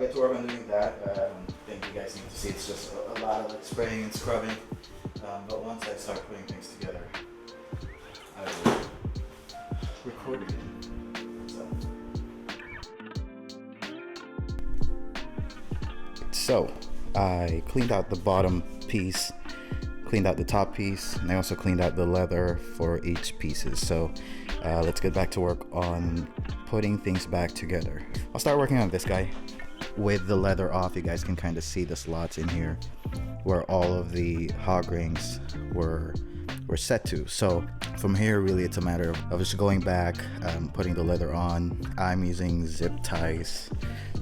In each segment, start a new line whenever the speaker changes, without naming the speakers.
get to work on doing that. I don't think you guys need to see. It's just a lot of like spraying and scrubbing. But once I start putting things together, I will record it. So I cleaned out the bottom piece, cleaned out the top piece, and I also cleaned out the leather for each pieces. So let's get back to work on putting things back together. I'll start working on this guy. With the leather off, you guys can kind of see the slots in here where all of the hog rings were set to. So from here, really it's a matter of just going back, putting the leather on. I'm using zip ties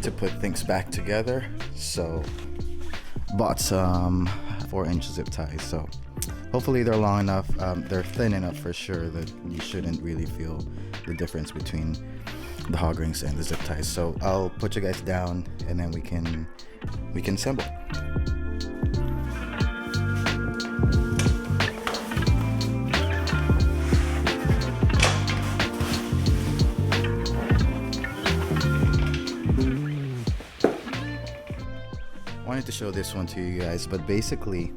to put things back together. So bought some 4-inch zip ties. So hopefully they're long enough. They're thin enough for sure that you shouldn't really feel the difference between the hog rings and the zip ties. So I'll put you guys down and then we can assemble. I wanted to show this one to you guys, but basically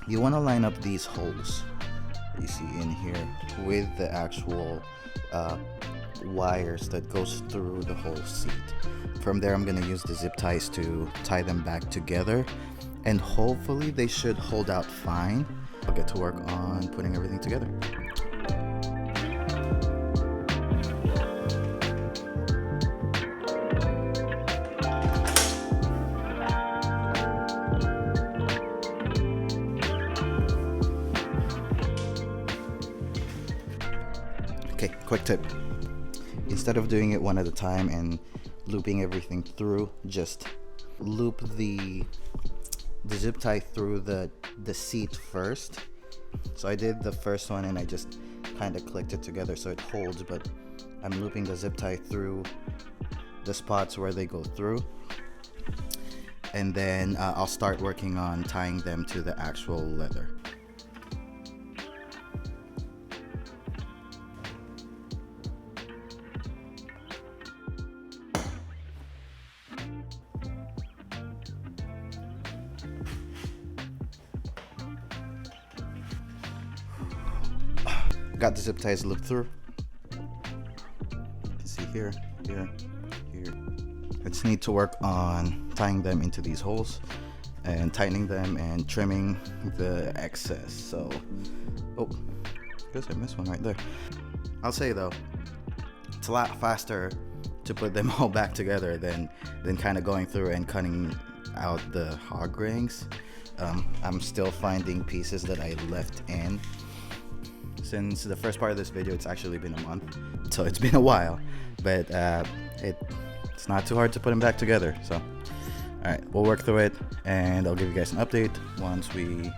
you want to line up these holes you see in here with the actual wires that goes through the whole seat. From there I'm going to use the zip ties to tie them back together, and hopefully they should hold out fine. I'll get to work on putting everything together. Okay, quick tip. Instead of doing it one at a time and looping everything through, just loop the zip tie through the seat first. So I did the first one and I just kind of clicked it together so it holds, but I'm looping the zip tie through the spots where they go through. And then I'll start working on tying them to the actual leather. Got the zip ties looped through. You can see here, here, here. I just need to work on tying them into these holes and tightening them and trimming the excess. So, oh, I guess I missed one right there. I'll say though, it's a lot faster to put them all back together than kind of going through and cutting out the hog rings. I'm still finding pieces that I left in. Since the first part of this video, it's actually been a month, so it's been a while, but it's not too hard to put them back together. So all right, we'll work through it and I'll give you guys an update once we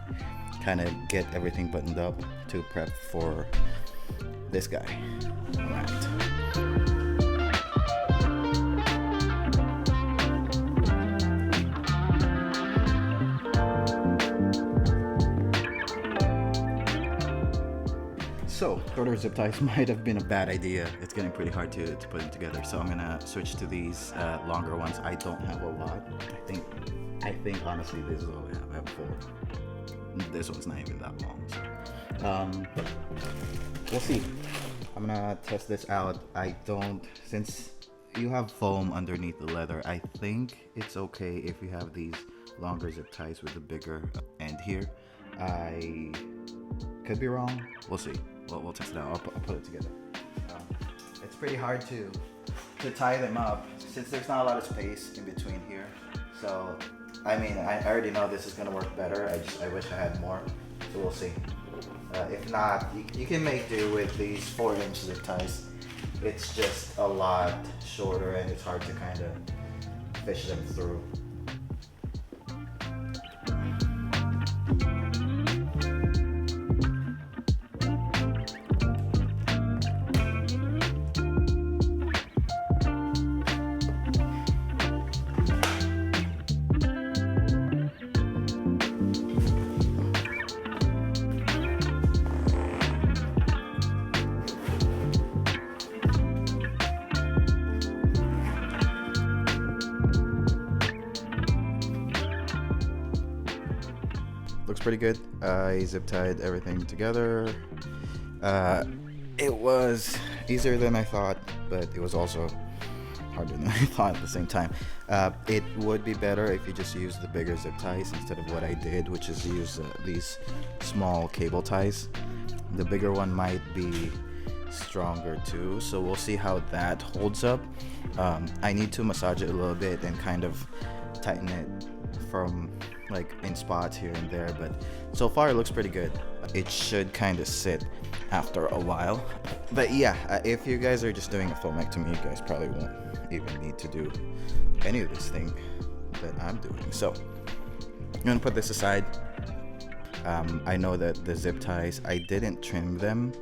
kind of get everything buttoned up to prep for this guy. All right. So, shorter zip ties might have been a bad idea. It's getting pretty hard to put them together. So I'm gonna switch to these longer ones. I don't have a lot. I think honestly this is all I have. I have 4. This one's not even that long. So we'll see. I'm gonna test this out. Since you have foam underneath the leather, I think it's okay if you have these longer zip ties with a bigger end here. I could be wrong. We'll see. We'll test it out. I'll put it together. It's pretty hard to tie them up since there's not a lot of space in between here. So, I mean, I already know this is gonna work better. I wish I had more. So we'll see. If not, you can make do with these 4-inch zip ties. It's just a lot shorter and it's hard to kind of fish them through. pretty good. I zip tied everything together. It was easier than I thought, but it was also harder than I thought at the same time. It would be better if you just use the bigger zip ties instead of what I did, which is use these small cable ties. The bigger one might be stronger too, so we'll see how that holds up. I need to massage it a little bit and kind of tighten it from like in spots here and there, but so far it looks pretty good. It should kind of sit after a while. But yeah, if you guys are just doing a foamectomy, you guys probably won't even need to do any of this thing that I'm doing. So I'm gonna put this aside. I know that the zip ties, I didn't trim them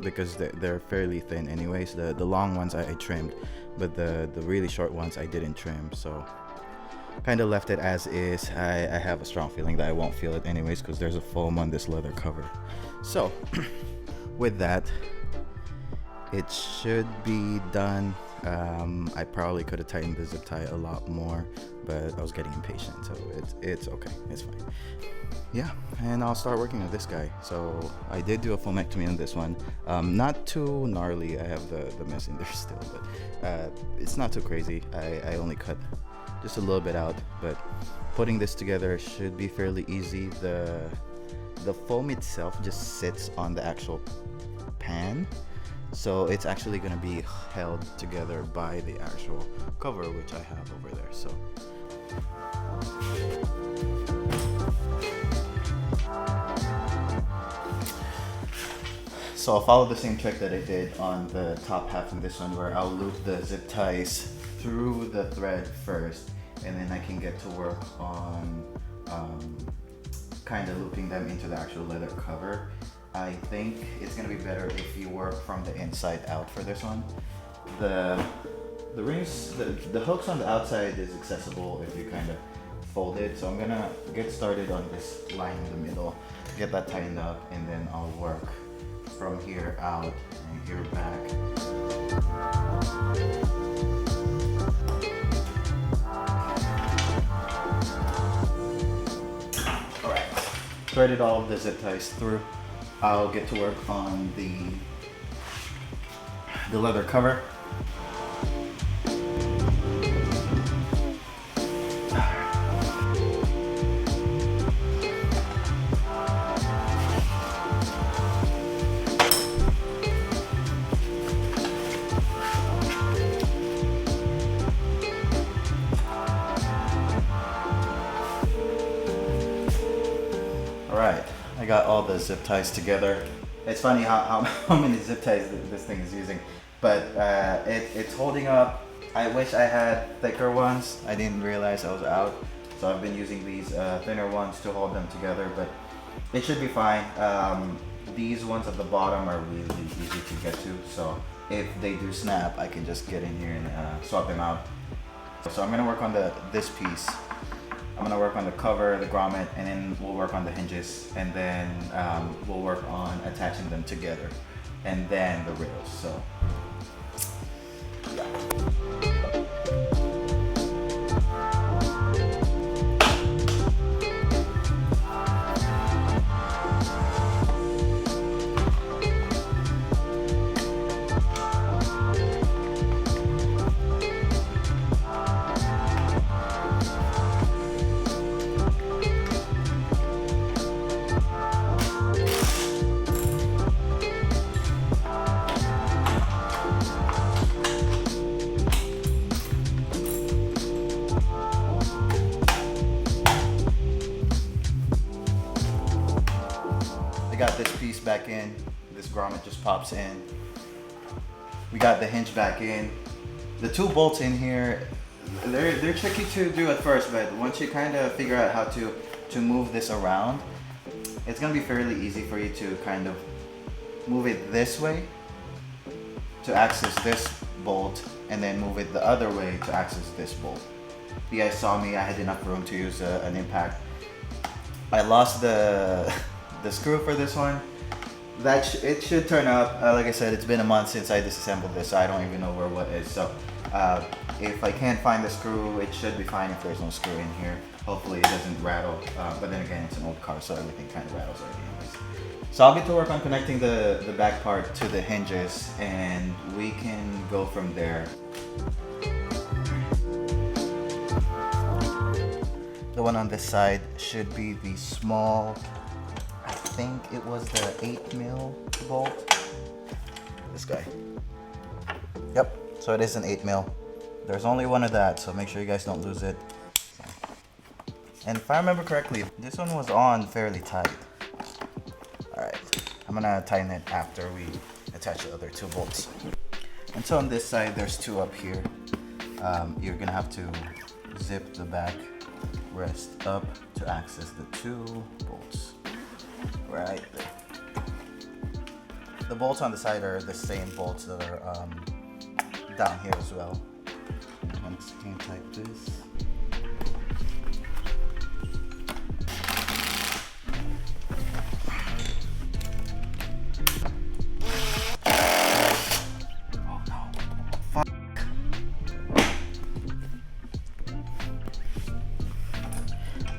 because they're fairly thin anyways. The long ones I trimmed, but the really short ones I didn't trim, so kind of left it as is. I have a strong feeling that I won't feel it anyways because there's a foam on this leather cover. So with that, it should be done. I probably could have tightened the zip tie a lot more, but I was getting impatient, so it's okay, it's fine. Yeah, and I'll start working with this guy. So I did do a foamectomy on this one. Not too gnarly. I have the mess in there still, but it's not too crazy. I only cut just a little bit out, but putting this together should be fairly easy. The foam itself just sits on the actual pan, so it's actually going to be held together by the actual cover, which I have over there. So I'll follow the same trick that I did on the top half in this one, where I'll loop the zip ties through the thread first, and then I can get to work on kind of looping them into the actual leather cover. I think it's gonna be better if you work from the inside out for this one. The rings, the hooks on the outside is accessible if you kind of fold it. So I'm gonna get started on this line in the middle, get that tightened up, and then I'll work from here out and here back. Alright, threaded all of the zip ties through. I'll get to work on the leather cover. Alright, I got all the zip ties together. It's funny how many zip ties this thing is using, but it's holding up. I wish I had thicker ones. I didn't realize I was out, so I've been using these thinner ones to hold them together, but it should be fine. These ones at the bottom are really easy to get to, so if they do snap, I can just get in here and swap them out. So I'm gonna work on this piece. I'm gonna work on the cover, the grommet, and then we'll work on the hinges, and then we'll work on attaching them together, and then the rails. So, yeah. Got this piece back in, this grommet just pops in. We got the hinge back in. The two bolts in here, they're tricky to do at first, but once you kind of figure out how to move this around, it's gonna be fairly easy for you to kind of move it this way to access this bolt, and then move it the other way to access this bolt. You guys saw me, I had enough room to use an impact. I lost the screw for this one. It should turn up. Like I said, it's been a month since I disassembled this, so I don't even know where what is. So If I can't find the screw, it should be fine if there's no screw in here. Hopefully it doesn't rattle, but then again, it's an old car, so everything kind of rattles already anyways. So I'll get to work on connecting the back part to the hinges, and we can go from there. The one on this side should be the small, I think it was the 8mm bolt. This guy. Yep, so it is an 8mm. There's only one of that, so make sure you guys don't lose it. And if I remember correctly, this one was on fairly tight. Alright, I'm gonna tighten it after we attach the other 2 bolts. And so on this side, there's 2 up here. You're gonna have to zip the back rest up to access the 2 bolts. Right there. The bolts on the side are the same bolts that are down here as well. Once you type this. Oh no. Fuck.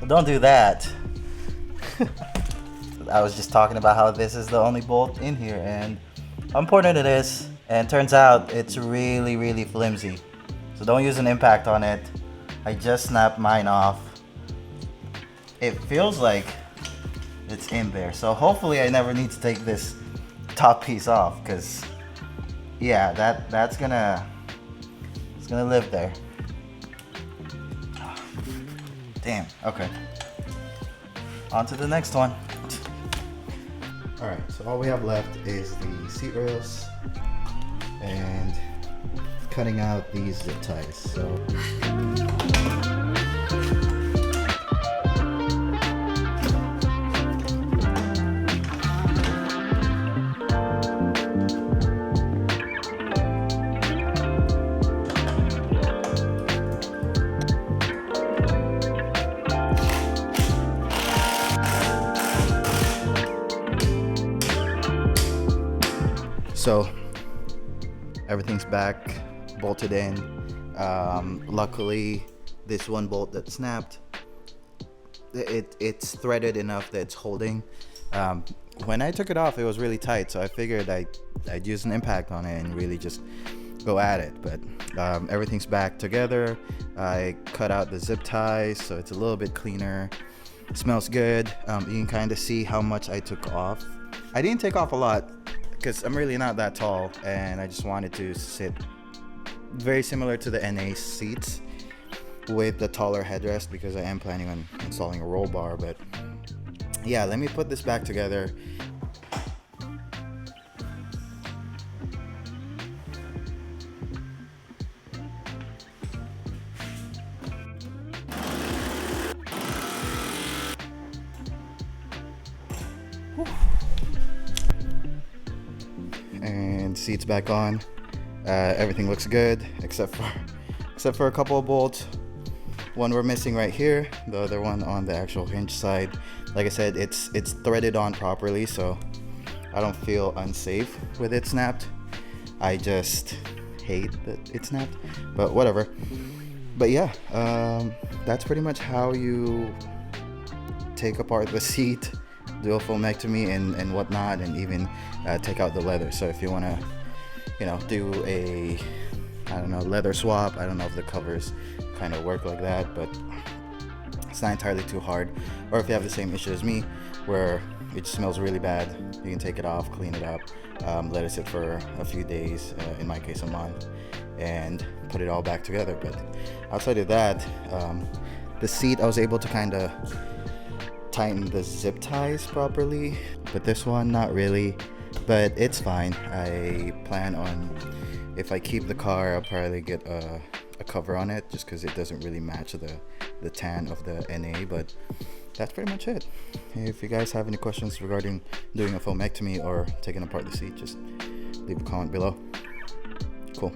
Well, don't do that. I was just talking about how this is the only bolt in here and how important it is, and turns out it's really, really flimsy. So don't use an impact on it. I just snapped mine off. It feels like it's in there. So hopefully I never need to take this top piece off, because yeah, it's gonna live there. Damn, okay. On to the next one. Alright, so all we have left is the seat rails and cutting out these zip ties. So everything's back, bolted in. Luckily, this one bolt that snapped, it's threaded enough that it's holding. When I took it off, it was really tight, so I figured I'd use an impact on it and really just go at it. But everything's back together. I cut out the zip ties, so it's a little bit cleaner. It smells good. You can kind of see how much I took off. I didn't take off a lot, because I'm really not that tall, and I just wanted to sit very similar to the NA seats with the taller headrest, because I am planning on installing a roll bar. But yeah, let me put this back together. And seats back on. Everything looks good except for a couple of bolts. One we're missing right here, the other one on the actual hinge side. Like I said, it's threaded on properly, so I don't feel unsafe with it snapped. I just hate that it snapped, but whatever. But yeah, that's pretty much how you take apart the seat, do a foamectomy and whatnot, and even take out the leather. So if you want to, do a, I don't know, leather swap. I don't know if the covers kind of work like that, but it's not entirely too hard. Or if you have the same issue as me, where it smells really bad, you can take it off, clean it up, let it sit for a few days, in my case a month, and put it all back together. But outside of that, the seat, I was able to kind of tighten the zip ties properly, but this one not really, but it's fine. I plan on, if I keep the car, I'll probably get a cover on it, just because it doesn't really match the tan of the NA. But that's pretty much it. If you guys have any questions regarding doing a foamectomy or taking apart the seat, just leave a comment below. Cool.